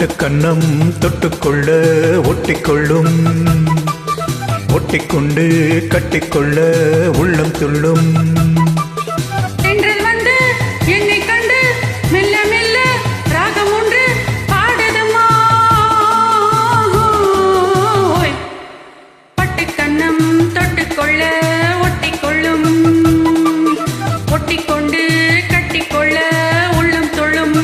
பட்டு கன்னம் தொட்டுக்கொள்ள ஒட்டிக்கொள்ளும், ஒட்டிக்கொண்டு கட்டிக்கொள்ள உள்ளம் துள்ளும். தென்றல் வந்து என்னை கண்டு மெல்ல மெல்ல ராகம் ஒன்று பாடுதம்மா. பட்டு கன்னம் தொட்டுக்கொள்ள ஒட்டிக்கொள்ளும், ஒட்டிக்கொண்டு கட்டிக்கொள்ள உள்ளம் துள்ளும்.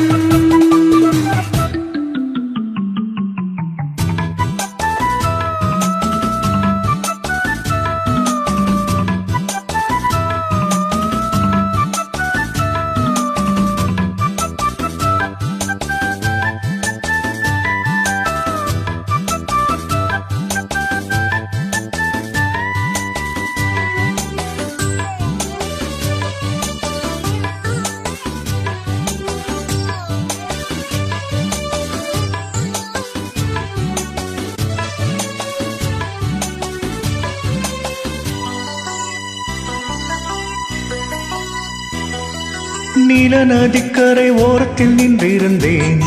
நீல நதிக்கரை ஓரத்தில் நின்றிருந்தேன்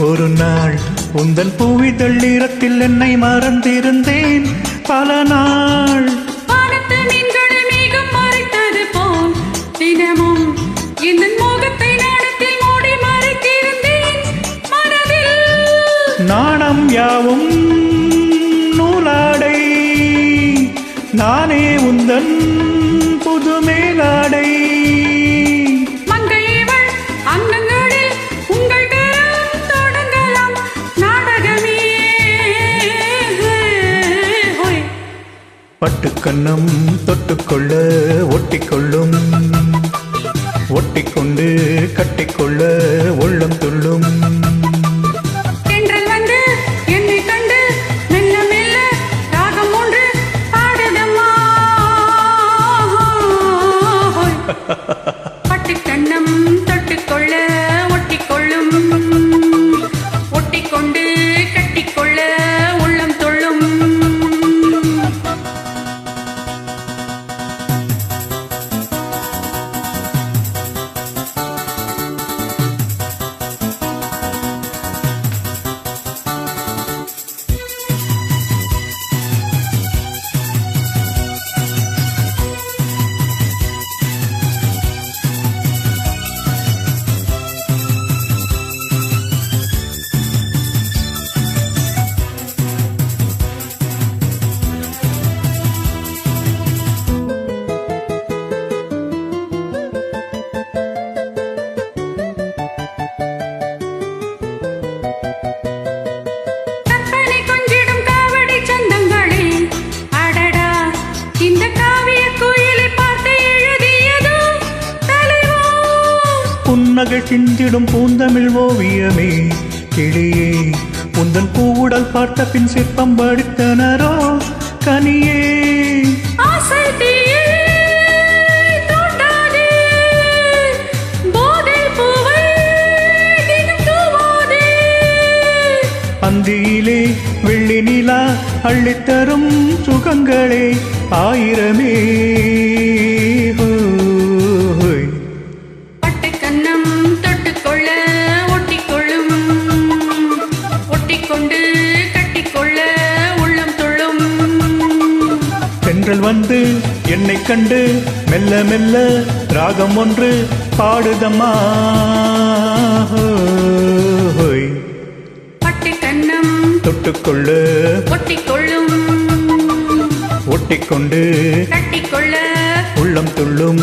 ஒரு நாள், உந்தன் பூவிதழ் ஈரத்தில் என்னை மறந்திருந்தேன் பல நாள். வானத்து மீன்களை மேகம் மறைத்தது போல் தினமும் இந்த மோகத்தை நாணத்தில் மூடி மறைத்திருந்தேன் மனதில். நாணம் யாவும் நூலாடை, நானே உந்தன் புது மேலாடை. அங்கங்களில் உங்கள் கரம் தொடங்கலாம் நாடகமே. பட்டு கன்னம் தொட்டுக்கொள்ள ஒட்டிக்கொள்ளும், ஒட்டிக்கொண்டு கட்டிக்கொள்ள உள்ளம் துள்ளும். தென்றல் வந்து என்னை கண்டு மெல்ல மெல்ல ராகம் ஒன்று பாடுதம்மா. பட்டு கன்னம் தொட்டுக்கொள்ள ஒட்டிக்கொள்ளும், ஒட்டிக்கொண்டு கட்டிக்கொள்ள உள்ளம் துள்ளும். புன்னகை சிந்திடும் பூந்தமிழ் ஓவியமே கிளியே, உந்தன் பூவுடல் பார்த்த பின் சிற்பம் படித்தனரோ கனியே. அந்தியிலே வெள்ளி நிலா அள்ளித்தரும் சுகங்களே ஆயிரமே. பட்டு கன்னம் தொட்டுக்கொள்ள ஒட்டிக்கொள்ளும், ஒட்டிக்கொண்டு கட்டிக்கொள்ள உள்ளம் துள்ளும். தென்றல் வந்து என்னை கண்டு மெல்ல மெல்ல ராகம் ஒன்று பாடுதம்மா. பட்டு கன்னம் தொட்டுக்கொள்ள ஒட்டிக்கொள்ளும், ஒட்டிக்கொண்டு கட்டிக்கொள்ள உள்ளம் துள்ளும்.